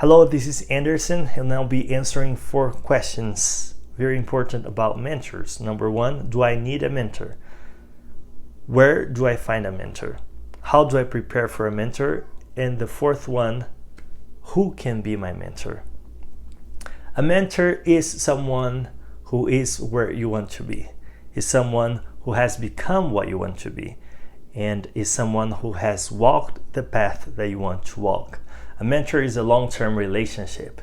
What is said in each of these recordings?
Hello, this is Anderson, and I'll be answering 4 questions very important about mentors. Number 1, do I need a mentor? Where do I find a mentor? How do I prepare for a mentor? And the 4th one, who can be my mentor? A mentor is someone who is where you want to be, is someone who has become what you want to be, and is someone who has walked the path that you want to walk. A mentor is a long-term relationship.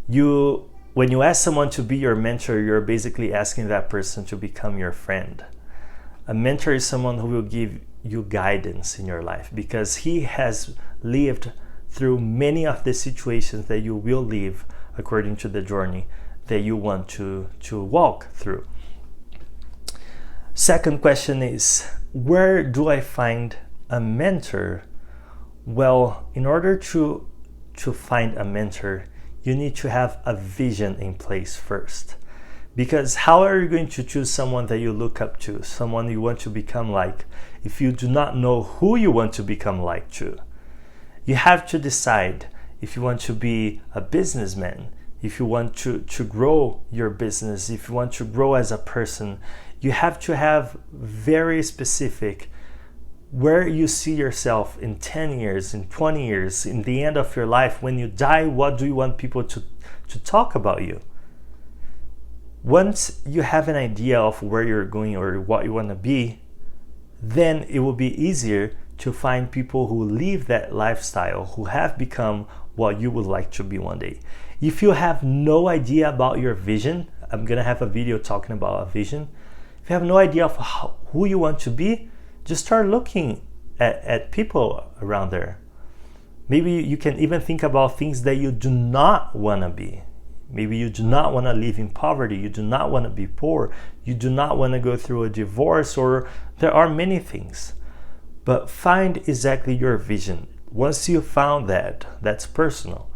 When you ask someone to be your mentor, you're basically asking that person to become your friend. A mentor is someone who will give you guidance in your life because he has lived through many of the situations that you will live according to the journey that you want to walk through. Second question is, where do I find a mentor? Well, in order to find a mentor, you need to have a vision in place first. Because how are you going to choose someone that you look up to, someone you want to become like, if you do not know who you want to become like to? You have to decide if you want to be a businessman, if you want to grow your business, if you want to grow as a person. You have to have very specific where you see yourself in 10 years, in 20 years, in the end of your life. When you die, what do you want people to talk about you? Once you have an idea of where you're going or what you want to be, then it will be easier to find people who live that lifestyle, who have become what you would like to be one day. If you have no idea about your vision, I'm going to have a video talking about a vision. If you have no idea of who you want to be, just start looking at people around there. Maybe you can even think about things that you do not want to be. Maybe you do not want to live in poverty. You do not want to be poor. You do not want to go through a divorce, or there are many things. But find exactly your vision. Once you found that, that's personal.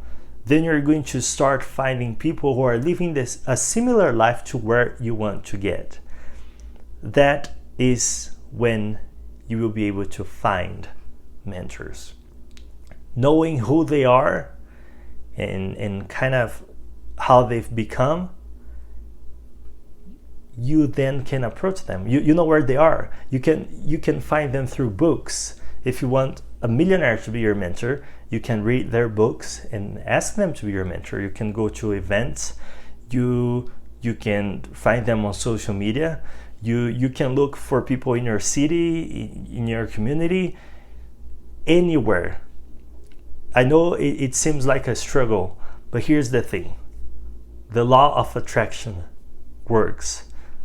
Then you're going to start finding people who are living a similar life to where you want to get. That is when you will be able to find mentors. Knowing who they are and kind of how they've become, you then can approach them. You know where they are. You can find them through books. If you want a millionaire to be your mentor, you can read their books and ask them to be your mentor. You can go to events. You can find them on social media. You can look for people in your city, in your community, anywhere. I know it seems like a struggle, but here's the thing. The law of attraction works.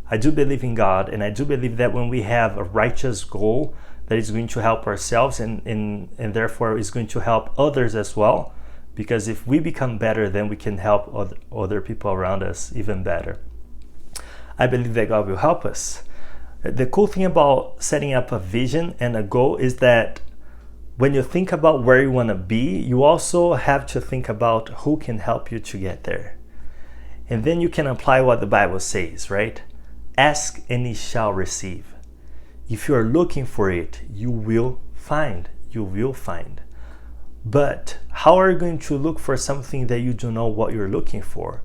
I do believe in God, and I do believe that when we have a righteous goal that is going to help ourselves and therefore is going to help others as well, because if we become better, then we can help other people around us even better. I believe that God will help us. The cool thing about setting up a vision and a goal is that when you think about where you want to be, you also have to think about who can help you to get there. And then you can apply what the Bible says, right? Ask and ye shall receive. If you are looking for it, you will find. You will find. But how are you going to look for something that you don't know what you're looking for?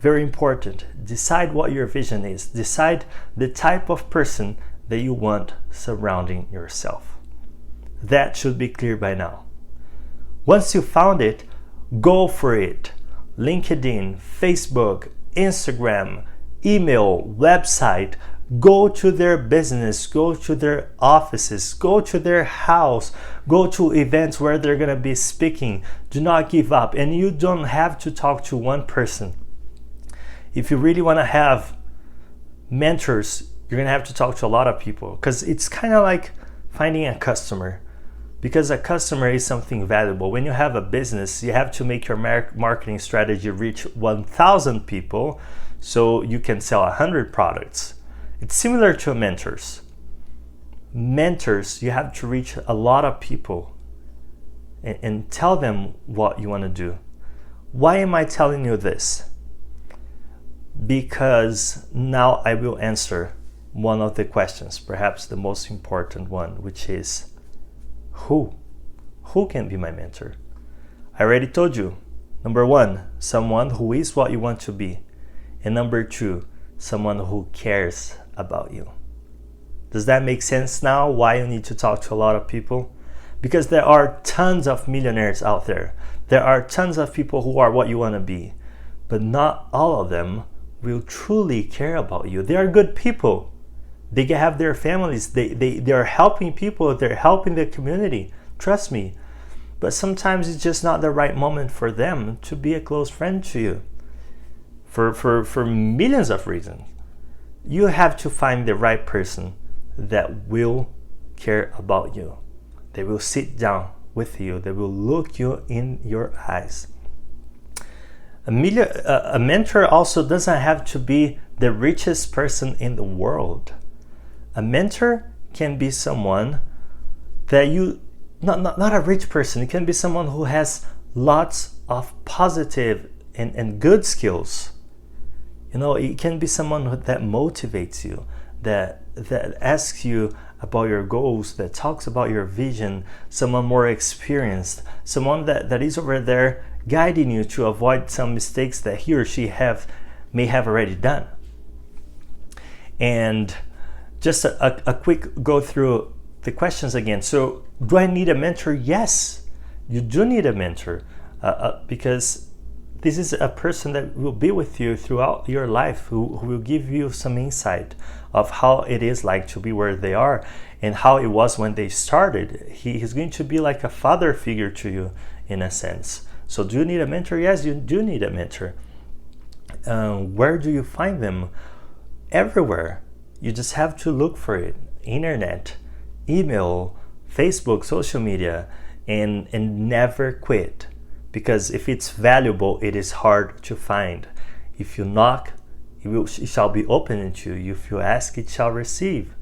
Very important. Decide what your vision is. Decide the type of person that you want surrounding yourself. That should be clear by now. Once you found it, go for it. LinkedIn, Facebook, Instagram, email, website. Go to their business, go to their offices, go to their house, go to events where they're going to be speaking. Do not give up. And you don't have to talk to one person. If you really want to have mentors, you're going to have to talk to a lot of people, because it's kind of like finding a customer, because a customer is something valuable. When you have a business, you have to make your marketing strategy reach 1,000 people so you can sell 100 products. It's similar to mentors. Mentors, you have to reach a lot of people and tell them what you want to do. Why am I telling you this? Because now I will answer one of the questions, perhaps the most important one, which is who can be my mentor? I already told you. Number 1, someone who is what you want to be. And number 2, someone who cares about you. Does that make sense now why you need to talk to a lot of people? Because there are tons of millionaires out there. There are tons of people who are what you want to be. But not all of them will truly care about you. They are good people. They have their families. They are helping people. They're helping the community. Trust me. But sometimes it's just not the right moment for them to be a close friend to you. For millions of reasons. You have to find the right person that will care about you. They will sit down with you. They will look you in your eyes. A mentor also doesn't have to be the richest person in the world. A mentor can be someone that not a rich person. It can be someone who has lots of positive and good skills. It can be someone that motivates you, that asks you about your goals, that talks about your vision, someone more experienced, someone that is over there guiding you to avoid some mistakes that he or she may have already done. And just a quick go through the questions again. So, do I need a mentor? Yes, you do need a mentor because this is a person that will be with you throughout your life, who will give you some insight of how it is like to be where they are and how it was when they started. He's going to be like a father figure to you in a sense. So do you need a mentor? Yes, you do need a mentor. Where do you find them? Everywhere. You just have to look for it. Internet, email, Facebook, social media, and never quit. Because if it's valuable, it is hard to find. If you knock, it shall be opened to you. If you ask, it shall receive.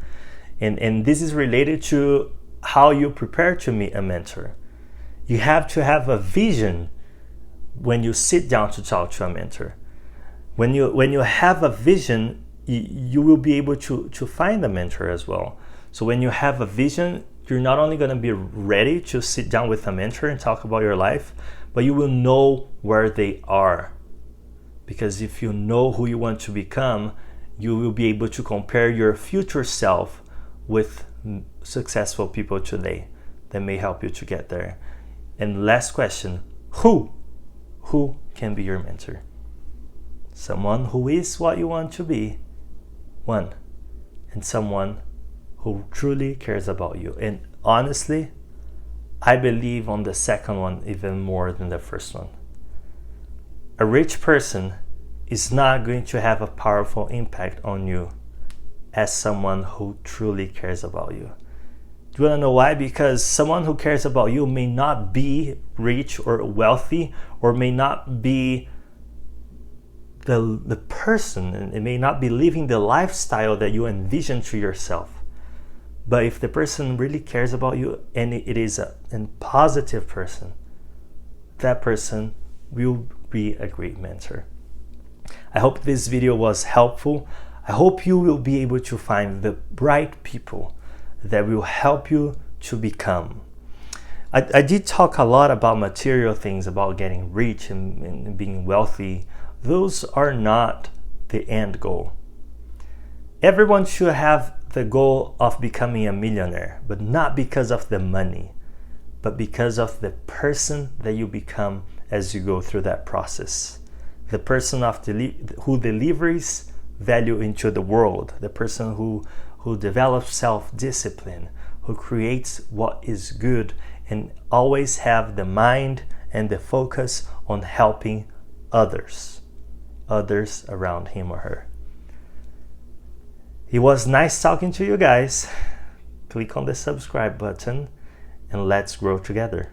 And this is related to how you prepare to meet a mentor. You have to have a vision when you sit down to talk to a mentor. When you have a vision, you will be able to find a mentor as well. So when you have a vision, you're not only going to be ready to sit down with a mentor and talk about your life, but you will know where they are. Because if you know who you want to become, you will be able to compare your future self with successful people today that may help you to get there. And last question, who can be your mentor? Someone who is what you want to be, one, and someone who truly cares about you. And honestly, I believe on the second one even more than the first one. A rich person is not going to have a powerful impact on you as someone who truly cares about you. Do you want to know why? Because someone who cares about you may not be rich or wealthy, or may not be the person, and it may not be living the lifestyle that you envision to yourself. But if the person really cares about you and it is a positive person, that person will be a great mentor. I hope this video was helpful. I hope you will be able to find the right people that will help you to become. I did talk a lot about material things, about getting rich and being wealthy. Those are not the end goal. Everyone should have the goal of becoming a millionaire, but not because of the money, but because of the person that you become as you go through that process. The person who delivers value into the world, the person who develops self-discipline, who creates what is good, and always have the mind and the focus on helping others around him or her. It was nice talking to you guys. Click on the subscribe button and let's grow together.